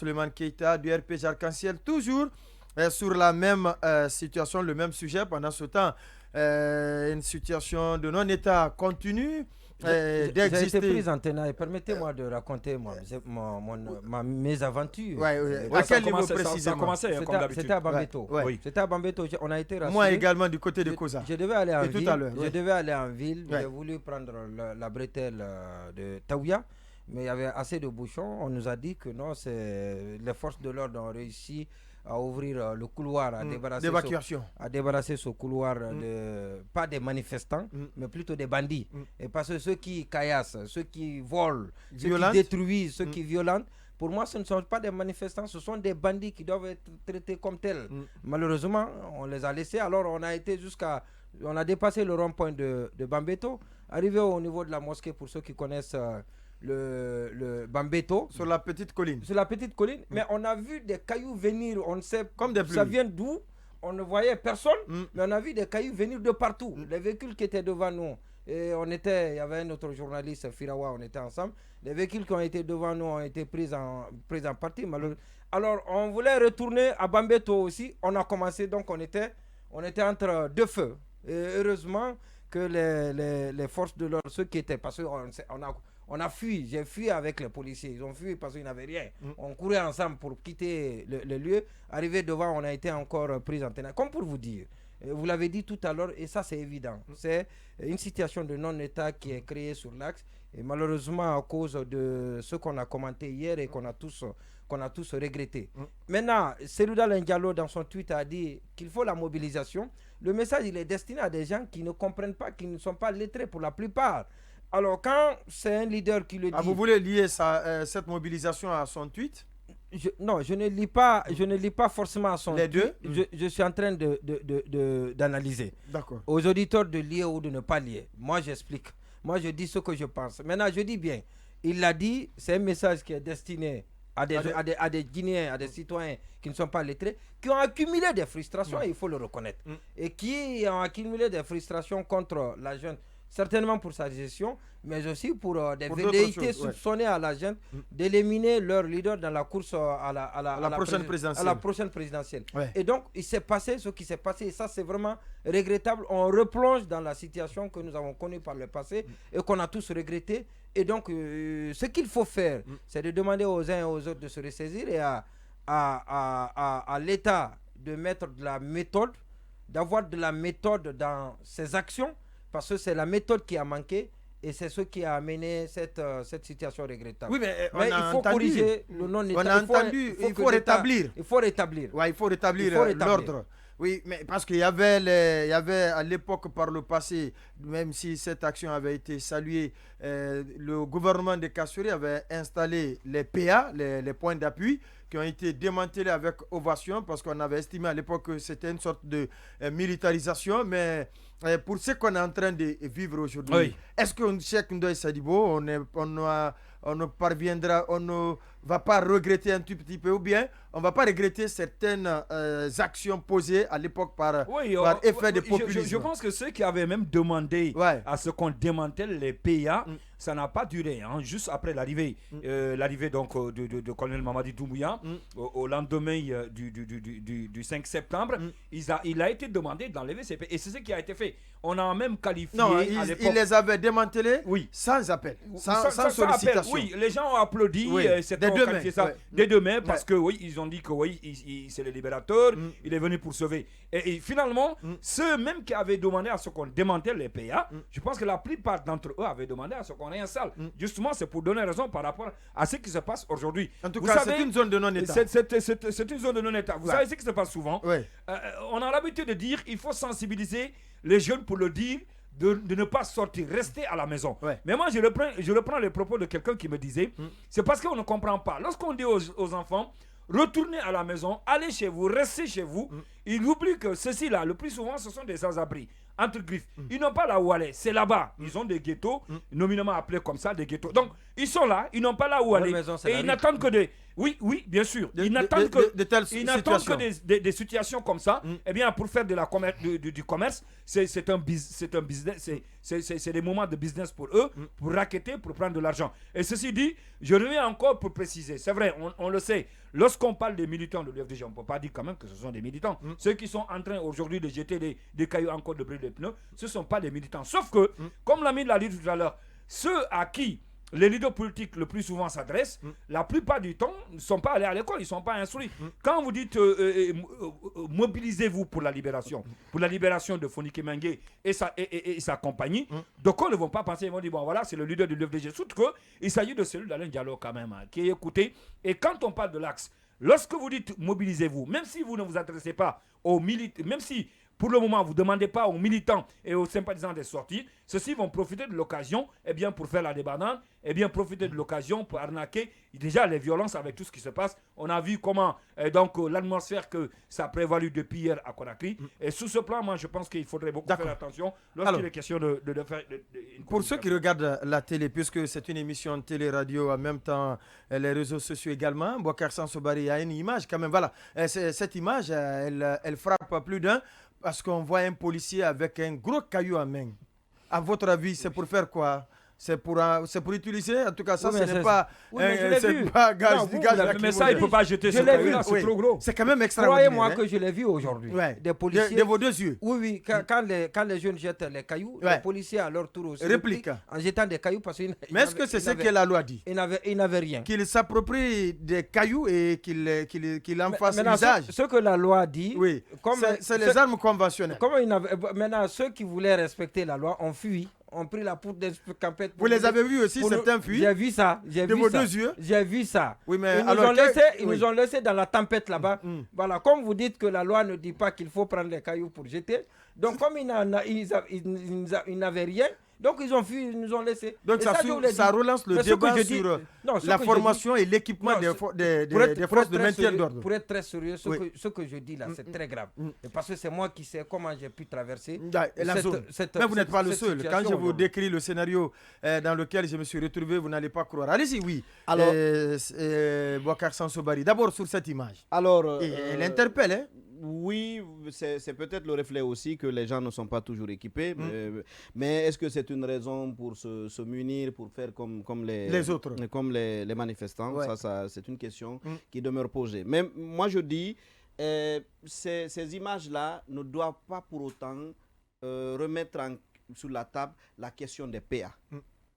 Suleiman Keita du RPG Arc-en-Ciel, toujours sur la même situation, le même sujet. Pendant ce temps, une situation de non-état continue J'ai été d'exister. prise en tenaille. Permettez-moi de raconter mes aventures. À quel niveau Ça précisément? commençait comme d'habitude. C'était à Bambeto. Oui. C'était à Bambeto. On a été rassurés. Moi également du côté de Koza. Je devais aller en Et ville. tout à l'heure, Je oui. devais aller en ville. Ouais. J'ai voulu prendre la bretelle de Taouya, mais il y avait assez de bouchons. On nous a dit que non, les forces de l'ordre ont réussi à ouvrir le couloir, à d'évacuation. débarrasser ce couloir pas des manifestants, mais plutôt des bandits. Et parce que ceux qui caillassent, ceux qui volent, Violentes. ceux qui détruisent, ceux qui violentent, pour moi, ce ne sont pas des manifestants, ce sont des bandits qui doivent être traités comme tels. Malheureusement, on les a laissés. Alors, on a dépassé le rond-point de Bambeto, arrivé au niveau de la mosquée, pour ceux qui connaissent le Bambeto. Sur la petite colline. Sur la petite colline, mais on a vu des cailloux venir, on ne sait Comme des ça pluies. vient d'où, on ne voyait personne, mais on a vu des cailloux venir de partout. Les véhicules qui étaient devant nous, et il y avait un autre journaliste, Firawa, on était ensemble. Les véhicules qui ont été devant nous ont été pris en partie. Alors, on voulait retourner à Bambeto aussi. On a commencé, donc on était entre deux feux. Et heureusement que les forces de l'ordre, ceux qui étaient, parce qu'on a fui, j'ai fui avec les policiers, ils ont fui parce qu'ils n'avaient rien. On courait ensemble pour quitter le lieu. Arrivé devant, on a été encore pris en tenaille. Comme pour vous dire, vous l'avez dit tout à l'heure, et ça c'est évident, c'est une situation de non-état qui est créée sur l'axe, et malheureusement à cause de ce qu'on a commenté hier et qu'on a tous regretté. Maintenant, Selouda Diallo dans son tweet a dit qu'il faut la mobilisation. Le message il est destiné à des gens qui ne comprennent pas, qui ne sont pas lettrés pour la plupart. Alors quand c'est un leader qui le dit... Vous voulez lier cette mobilisation à son tweet? Non, je ne lis pas forcément son Les deux. Je suis en train d'analyser. D'accord. Aux auditeurs de lier ou de ne pas lier. Moi, j'explique. Moi, je dis ce que je pense. Maintenant, je dis bien. Il l'a dit, c'est un message qui est destiné à des Guinéens, à des citoyens qui ne sont pas lettrés, qui ont accumulé des frustrations, il faut le reconnaître. Et qui ont accumulé des frustrations contre la jeune. Certainement pour sa gestion, mais aussi pour des velléités soupçonnées à la gente d'éliminer leur leader dans la course à la prochaine présidentielle. Ouais. Et donc, il s'est passé ce qui s'est passé, et ça c'est vraiment regrettable. On replonge dans la situation que nous avons connue par le passé et qu'on a tous regretté. Et donc, ce qu'il faut faire, c'est de demander aux uns et aux autres de se ressaisir et à l'État de mettre de la méthode, d'avoir de la méthode dans ses actions, parce que c'est la méthode qui a manqué et c'est ce qui a amené cette situation regrettable. Oui, mais il faut corriger le non-état. On a entendu, il faut rétablir. Il faut rétablir. Ouais, il faut rétablir l'ordre. Oui, mais parce qu'il y avait à l'époque, par le passé, même si cette action avait été saluée, le gouvernement de Kassouri avait installé les PA, les points d'appui, qui ont été démantelés avec ovation, parce qu'on avait estimé à l'époque que c'était une sorte de militarisation, mais pour ce qu'on est en train de vivre aujourd'hui, est-ce que Cheikh Ndoye Sadibou, on ne parviendra, on ne va pas regretter un tout petit peu, ou bien on ne va pas regretter certaines actions posées à l'époque par effet de populisme. Je pense que ceux qui avaient même demandé à ce qu'on démantèle les PA, ça n'a pas duré. Juste après l'arrivée donc de colonel Mamadi Doumbouya, au lendemain du 5 septembre, il a été demandé d'enlever ces PA. Et c'est ce qui a été fait. On a même qualifié à l'époque... il les avait démontelés sans appel, sans sollicitation. Oui, les gens ont applaudi. Dès demain, parce que ils ont dit que c'est le libérateur, il est venu pour sauver. Et finalement, ceux même qui avaient demandé à ce qu'on démantèle les PA, je pense que la plupart d'entre eux avaient demandé à ce qu'on réinstalle. Justement, c'est pour donner raison par rapport à ce qui se passe aujourd'hui. En tout cas, c'est une zone de non-état. C'est une zone de non-état. Vous savez ce qui se passe souvent. On a l'habitude de dire qu'il faut sensibiliser les jeunes pour le dire, de ne pas sortir, rester à la maison. Mais moi, je reprends les propos de quelqu'un qui me disait, c'est parce qu'on ne comprend pas. Lorsqu'on dit aux enfants, retournez à la maison, allez chez vous, restez chez vous, ils oublient que ceux-ci là, le plus souvent, ce sont des sans-abri. entre griffes. Ils n'ont pas là où aller, c'est là-bas. Ils ont des ghettos, nominément appelés comme ça, des ghettos. Donc, ils sont là, ils n'ont pas là où aller. Et ils n'attendent que des... Oui, bien sûr. Ils n'attendent que des situations comme ça. Eh bien, pour faire du commerce, c'est un business, c'est des moments de business pour eux, pour racketter, pour prendre de l'argent. Et ceci dit, je reviens encore pour préciser. C'est vrai, on le sait. Lorsqu'on parle des militants de l'UFDG, on ne peut pas dire quand même que ce sont des militants. Ceux qui sont en train aujourd'hui de jeter des cailloux encore de brûler des pneus, ce ne sont pas des militants. Sauf que, comme l'ami l'a dit tout à l'heure, ceux à qui les leaders politiques le plus souvent s'adressent, la plupart du temps ne sont pas allés à l'école, ils ne sont pas instruits. Quand vous dites mobilisez-vous pour la libération de Fonike Mengue et sa compagnie, donc ils ne vont pas penser, ils vont dire bon voilà, c'est le leader de l'UFDG. Surtout qu'il s'agit de celui d'Alain Diallo quand même, qui est écouté. Et quand on parle de l'axe, lorsque vous dites mobilisez-vous, même si vous ne vous adressez pas aux militants, même si pour le moment, vous ne demandez pas aux militants et aux sympathisants de sortir. Ceux-ci vont profiter de l'occasion pour faire la débandade, profiter de l'occasion pour arnaquer déjà les violences avec tout ce qui se passe. On a vu comment l'atmosphère que ça a prévalu depuis hier à Conakry. Et sous ce plan, moi, je pense qu'il faudrait beaucoup faire attention lorsqu'il est question de faire... Pour ceux qui regardent la télé, puisque c'est une émission télé-radio, en même temps les réseaux sociaux également, Boubacar Sansobari a une image quand même. Voilà, cette image, elle frappe plus d'un. Parce qu'on voit un policier avec un gros caillou en main. À votre avis, c'est pour faire quoi? C'est pour utiliser, en tout cas ça, ce n'est pas gage. Mais ça, il ne peut pas jeter ce caillou-là, c'est trop gros. C'est quand même extraordinaire. Croyez-moi que je l'ai vu aujourd'hui. Des policiers. De vos deux yeux. Oui, quand les jeunes jettent les cailloux, les policiers à leur tour aussi répliquent en jetant des cailloux parce qu'ils Mais est-ce que c'est ce que la loi dit? Ils n'avaient rien. Qu'ils s'approprient des cailloux et qu'ils en fassent usage. Ce que la loi dit, c'est les armes conventionnelles. Maintenant, ceux qui voulaient respecter la loi ont fui. On pris la poudre d'escampette. Vous les avez vus aussi, certains fuient? J'ai vu ça. De vos deux yeux? J'ai vu ça. Oui, mais ils nous ont laissé dans la tempête là-bas. Voilà, comme vous dites que la loi ne dit pas qu'il faut prendre les cailloux pour jeter. Donc, comme ils n'avaient rien, donc ils ont fui, ils nous ont laissé. Donc ça relance le débat sur la formation et l'équipement des forces de maintien d'ordre. Pour être très sérieux, ce que je dis là, c'est très grave. Et parce que c'est moi qui sais comment j'ai pu traverser cette mais vous n'êtes pas le seul. Quand je vous décris le scénario dans lequel je me suis retrouvé, vous n'allez pas croire. Allez-y, oui. Alors, Boubacar Sansobari, d'abord sur cette image. Alors, elle interpelle, hein? Oui, c'est peut-être le reflet aussi que les gens ne sont pas toujours équipés. Mais est-ce que c'est une raison pour se munir, pour faire comme les autres, comme les manifestants? Ça, c'est une question qui demeure posée. Mais moi, je dis, ces images-là ne doivent pas pour autant remettre sur la table la question des PA.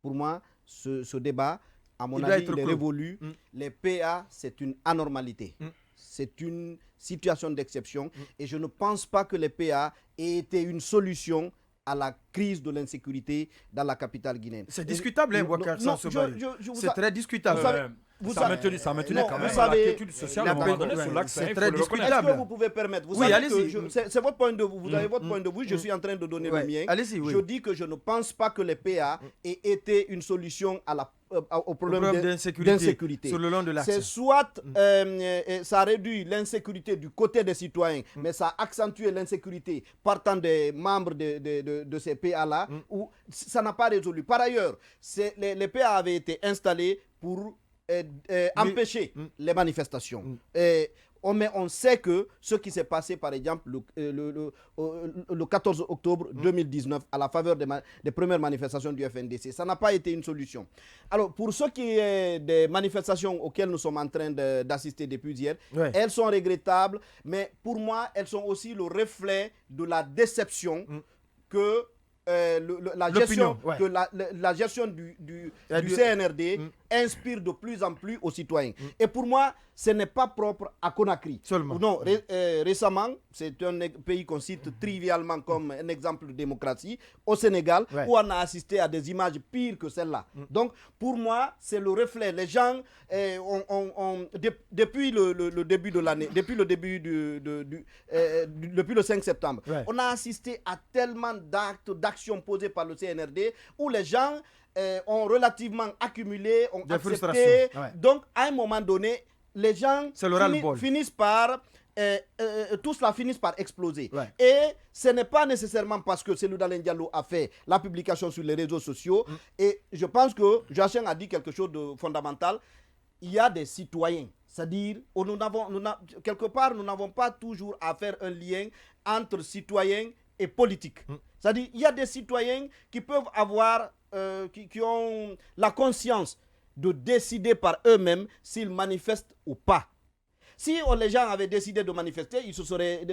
Pour moi, ce débat, à mon avis, il est révolu. Les PA, c'est une anormalité. C'est une situation d'exception et je ne pense pas que les PA aient été une solution à la crise de l'insécurité dans la capitale guinéenne. C'est discutable, hein, Boubacar Sansobari. C'est très discutable. Ça maintenait quand même l'inquiétude sociale à un moment donné sur l'axe. C'est très discutable. Est-ce que vous pouvez permettre? Oui, allez-y. C'est votre point de vue. Vous avez votre point de vue. Je suis en train de donner le mien. Allez-y, oui. Je dis que je ne pense pas que les PA aient été une solution au problème d'insécurité sur le long de l'axe. C'est soit ça réduit l'insécurité du côté des citoyens, mais ça accentue l'insécurité partant des membres de ces PA-là, où ça n'a pas résolu. Par ailleurs, les PA avaient été installés pour empêcher les manifestations. Mais on sait que ce qui s'est passé, par exemple, le 14 octobre 2019, à la faveur des premières manifestations du FNDC, ça n'a pas été une solution. Alors, pour ce qui est des manifestations auxquelles nous sommes en train d'assister depuis hier, elles sont regrettables, mais pour moi, elles sont aussi le reflet de la déception que la gestion du CNRD inspire de plus en plus aux citoyens. Et pour moi, ce n'est pas propre à Conakry. Seulement. Non, récemment, c'est un pays qu'on cite trivialement comme un exemple de démocratie, au Sénégal, où on a assisté à des images pires que celles-là. Donc, pour moi, c'est le reflet. Les gens, depuis le début de l'année, depuis le 5 septembre, on a assisté à tellement d'actions posées par le CNRD où les gens ont relativement accumulé, ont accepté. Donc, à un moment donné, les gens finissent par tout cela finisse par exploser. Ouais. Et ce n'est pas nécessairement parce que Cellou Dalein Diallo a fait la publication sur les réseaux sociaux. Et je pense que Joachim a dit quelque chose de fondamental. Il y a des citoyens. C'est-à-dire, quelque part, nous n'avons pas toujours à faire un lien entre citoyens et politique. C'est-à-dire, il y a des citoyens qui peuvent avoir, qui ont la conscience de décider par eux-mêmes s'ils manifestent ou pas. Si les gens avaient décidé de manifester, ils se seraient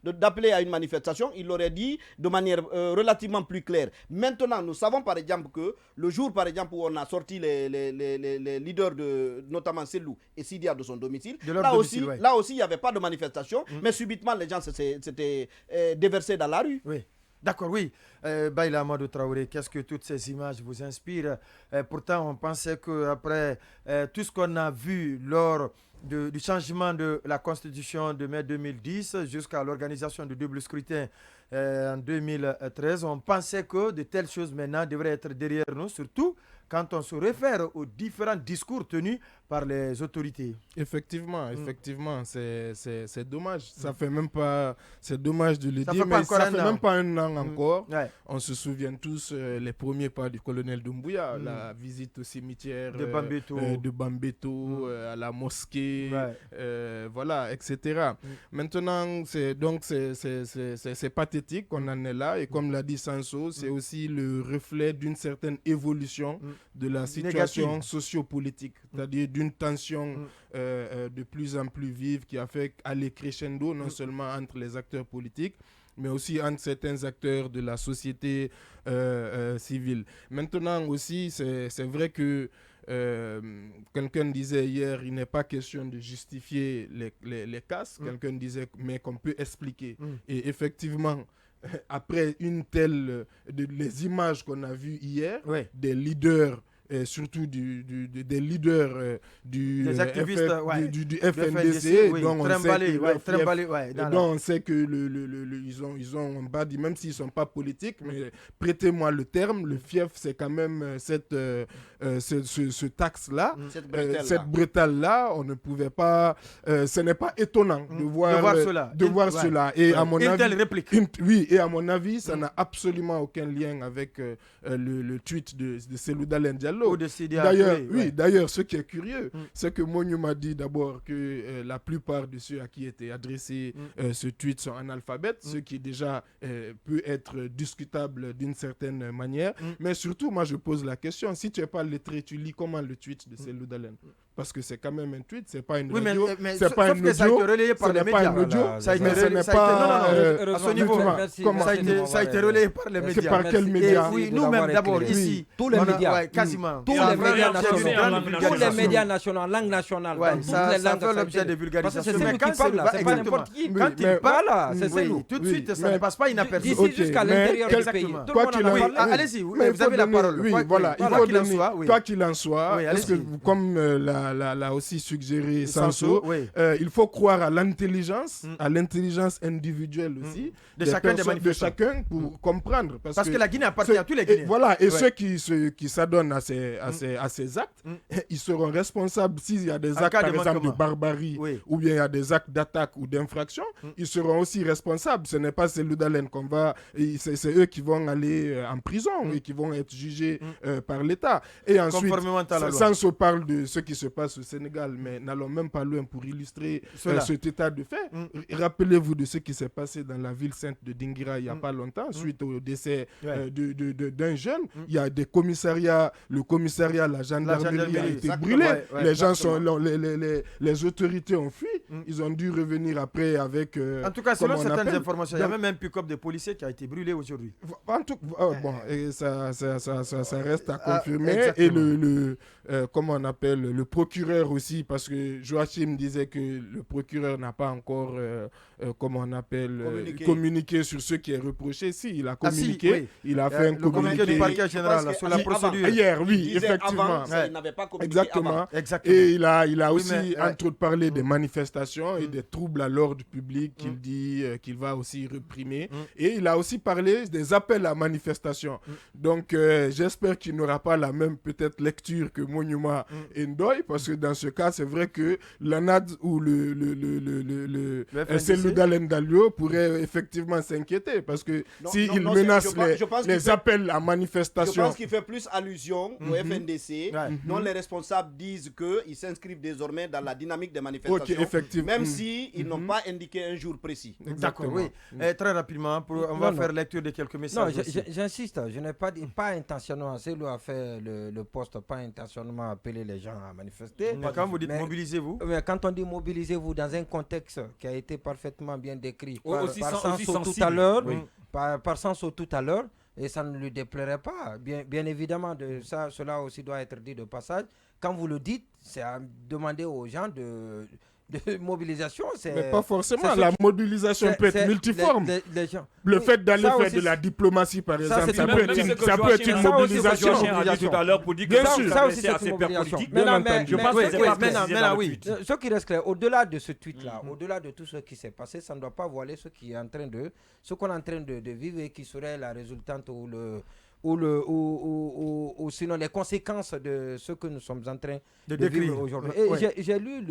d'appeler à une manifestation, ils l'auraient dit de manière relativement plus claire. Maintenant, nous savons par exemple que le jour par exemple où on a sorti les leaders de notamment Cellou et Sidia de son domicile, là aussi il n'y avait pas de manifestation, mais subitement les gens s'étaient déversés dans la rue. Oui. D'accord, oui. Baïla Amadou Traoré, qu'est-ce que toutes ces images vous inspirent? Pourtant, on pensait qu'après tout ce qu'on a vu lors du changement de la Constitution de mai 2010 jusqu'à l'organisation du double scrutin en 2013, on pensait que de telles choses maintenant devraient être derrière nous, surtout quand on se réfère aux différents discours tenus par les autorités. Effectivement, c'est dommage. Ça fait même pas, c'est dommage de le dire, mais ça fait même pas un an encore. Ouais. On se souvient tous les premiers pas du colonel Doumbouya, la visite au cimetière de Bambeto, à la mosquée, voilà, etc. Maintenant, c'est pathétique qu'on en est là, et comme l'a dit Sanso, c'est aussi le reflet d'une certaine évolution de la situation sociopolitique, c'est-à-dire d'une tension de plus en plus vive qui a fait aller crescendo non seulement entre les acteurs politiques, mais aussi entre certains acteurs de la société civile. Maintenant aussi, c'est vrai que quelqu'un disait hier, il n'est pas question de justifier les casses, quelqu'un disait, mais qu'on peut expliquer. Et effectivement, après une telle, les images qu'on a vues hier, des leaders, surtout des leaders des activistes du FNDC, dont on sait que ils ont un bas dit, même s'ils ne sont pas politiques, mais prêtez-moi le terme, le fief, c'est quand même ce taxe-là, cette bretelle-là, on ne pouvait pas, ce n'est pas étonnant de voir cela. Et à mon avis, telle réplique. Et à mon avis, ça n'a absolument aucun lien avec le tweet de Cellou Dalein Diallo. D'ailleurs, ce qui est curieux, c'est que Mognou m'a dit d'abord que la plupart de ceux à qui était adressé ce tweet sont analphabètes, ce qui déjà peut être discutable d'une certaine manière. Mais surtout, moi je pose la question, si tu n'es pas lettré, tu lis comment le tweet de Cellou Dalein? Parce que c'est quand même un tweet, c'est pas une radio, c'est pas un audio, ça a été relayé par les médias. Ça a été relayé par les médias. C'est par quel média? Oui, nous-mêmes d'abord ici, tous les médias, quasiment. Tous les médias nationaux, langue nationale. Ça fait l'objet de vulgarisation. C'est celui qui parle là, c'est pas n'importe qui. Quand il parle là, c'est celui. Tout de suite, ça ne passe pas inaperçu. D'ici jusqu'à l'intérieur du pays. Tout le monde en a parlé. Allez-y, vous avez la parole. Oui, voilà. Quoi qu'il en soit, comme l'a aussi suggéré Sanso, il faut croire à l'intelligence individuelle aussi de chacun pour comprendre. Parce que la Guinée appartient à tous les Guinéens. Voilà, et ceux qui s'adonnent à ces actes, ils seront responsables s'il y a des actes, par exemple, de barbarie, ou bien il y a des actes d'attaque ou d'infraction, ils seront aussi responsables. Ce n'est pas Cellou Dalein c'est eux qui vont aller en prison et qui vont être jugés par l'État. Et ensuite, Sanso parle de ce qui se passe au Sénégal, mais n'allons même pas loin pour illustrer cet état de fait. Rappelez-vous de ce qui s'est passé dans la ville sainte de Dinguira il n'y a pas longtemps, suite au décès d'un jeune. Il y a des commissariats, le commissariat, la gendarmerie a été brûlé. Les gens les autorités ont fui. Ils ont dû revenir après avec... en tout cas, selon certaines informations, il y a même un pick-up de policiers qui a été brûlé aujourd'hui. Ça reste à confirmer. Et comment on appelle, le procureur aussi, parce que Joachim disait que le procureur n'a pas encore, communiqué sur ce qui est reproché. Si, il a communiqué. Il a fait un communiqué du parquet général sur la procédure. Hier, disait effectivement. avant, il n'avait pas communiqué avant. Exactement. Et il a aussi, entre autres, parlé des manifestations et des troubles à l'ordre public qu'il dit qu'il va aussi réprimer. Et il a aussi parlé des appels à manifestation. Donc, j'espère qu'il n'aura pas la même, peut-être, lecture que Monument Ndoye, parce que dans ce cas, c'est vrai que l'ANAD ou le Seludal Ndalio pourrait effectivement s'inquiéter, parce que s'il menace les appels à manifestation... Je pense qu'il fait plus allusion au FNDC, dont les responsables disent qu'ils s'inscrivent désormais dans la dynamique des manifestations, même s'ils n'ont pas indiqué un jour précis. D'accord, oui. Très rapidement, on va faire lecture de quelques messages. Non, j'insiste, je n'ai pas dit, pas intentionnellement, c'est lui a fait le poste, pas intentionnellement appeler les gens à manifester. Mais quand vous dites mobilisez-vous, quand on dit mobilisez-vous dans un contexte qui a été parfaitement bien décrit par Sanso tout à l'heure, et ça ne lui déplairait pas. Bien évidemment, cela aussi doit être dit de passage. Quand vous le dites, c'est à demander aux gens de mobilisation. Mais pas forcément. La mobilisation peut être multiforme. Le fait d'aller faire de la diplomatie, par exemple, ça peut être une mobilisation. Tout à l'heure pour dire que ça aussi c'est assez politique. Je pense que ce qui reste clair, au-delà de ce tweet-là, au-delà de tout ce qui s'est passé, ça ne doit pas voiler ce qu'on est en train de vivre et qui serait la résultante ou sinon les conséquences de ce que nous sommes en train de vivre aujourd'hui. Et j'ai lu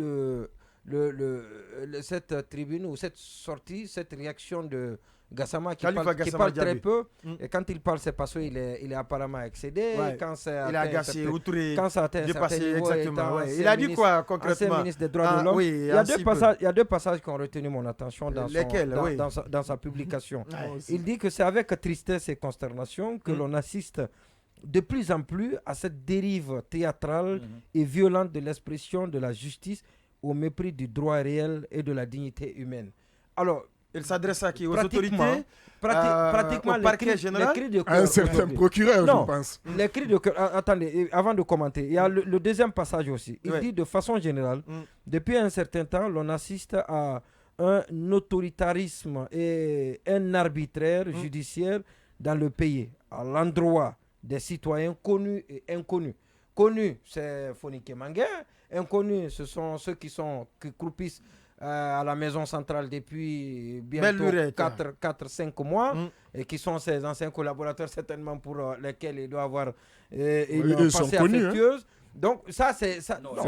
cette tribune ou cette sortie, cette réaction de Gassama qui parle très peu. Et quand il parle, c'est parce qu'il est apparemment excédé. Quand il est agacé, outré, quand ça atteint dépassé, exactement. Il a dit quoi concrètement? Ministre des droits de l'homme. Il y a deux passages qui ont retenu mon attention dans sa publication. Il dit que c'est avec tristesse et consternation que l'on assiste de plus en plus à cette dérive théâtrale et violente de l'expression de la justice au mépris du droit réel et de la dignité humaine. Alors, il s'adresse à qui? Aux autorités? Pratiquement au parquet général? Un certain procureur, je pense. Les cris de cœur. Attendez, avant de commenter, il y a le deuxième passage aussi. Il dit de façon générale, depuis un certain temps, l'on assiste à un autoritarisme et un arbitraire judiciaire dans le pays, à l'endroit des citoyens connus et inconnus. Connus, c'est Fonike Manguin. Inconnus, ce sont ceux qui croupissent à la maison centrale depuis bientôt 4-5 mois et qui sont ses anciens collaborateurs certainement pour lesquels il doit avoir une pensée affectueuse. Donc ça, c'est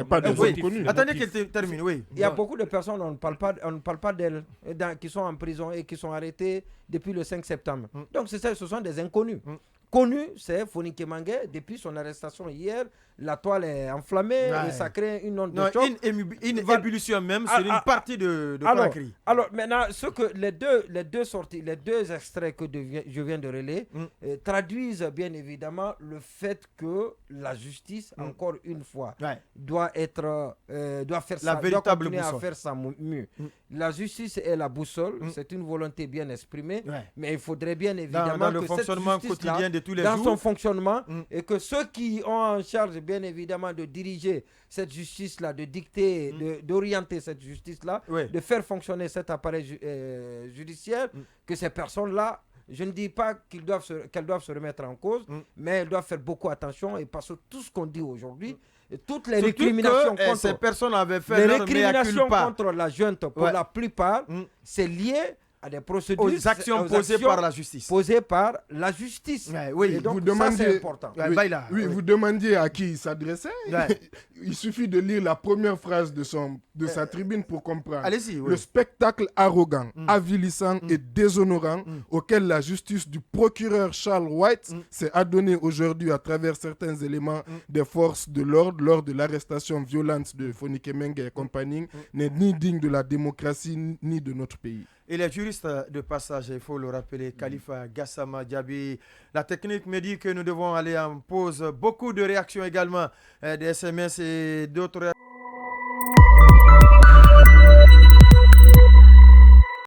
pas des inconnus. Attendez qu'elle termine, oui. Il y a beaucoup de personnes, on ne parle pas d'elles, qui sont en prison et qui sont arrêtées depuis le 5 septembre. Donc ce sont des inconnus. Connu, c'est Fonike Manguin. Depuis son arrestation hier, la toile est enflammée et ça crée une onde de choc. Une ébullition même, c'est une partie de Conakry. Alors maintenant, les deux extraits que je viens de relayer traduisent bien évidemment le fait que la justice, encore une fois, doit faire la véritable boussole. À faire sa mue. La justice est la boussole, c'est une volonté bien exprimée, mais il faudrait bien évidemment dans le fonctionnement quotidien de tous les jours, son fonctionnement, et que ceux qui ont en charge bien évidemment de diriger cette justice-là, de dicter, d'orienter cette justice-là, de faire fonctionner cet appareil judiciaire, que ces personnes-là, je ne dis pas qu'elles doivent se remettre en cause, mais elles doivent faire beaucoup attention, et parce que tout ce qu'on dit aujourd'hui, toutes les récriminations contre ces personnes avaient fait leur mea culpa contre la junte, pour la plupart, c'est lié à des procédures, aux actions posées par la justice. Posées par la justice. Oui, et donc, ça, c'est important. Vous demandiez à qui il s'adressait. Il suffit de lire la première phrase de sa tribune pour comprendre. Allez-y. Le spectacle arrogant, avilissant et déshonorant auquel la justice du procureur Charles White s'est adonnée aujourd'hui à travers certains éléments des forces de l'ordre lors de l'arrestation violente de Fonike Manguin et compagnie n'est ni digne de la démocratie ni de notre pays. Et les juristes de passage, il faut le rappeler, Khalifa Gassama Diaby. La technique me dit que nous devons aller en pause. Beaucoup de réactions également, des SMS et d'autres réactions.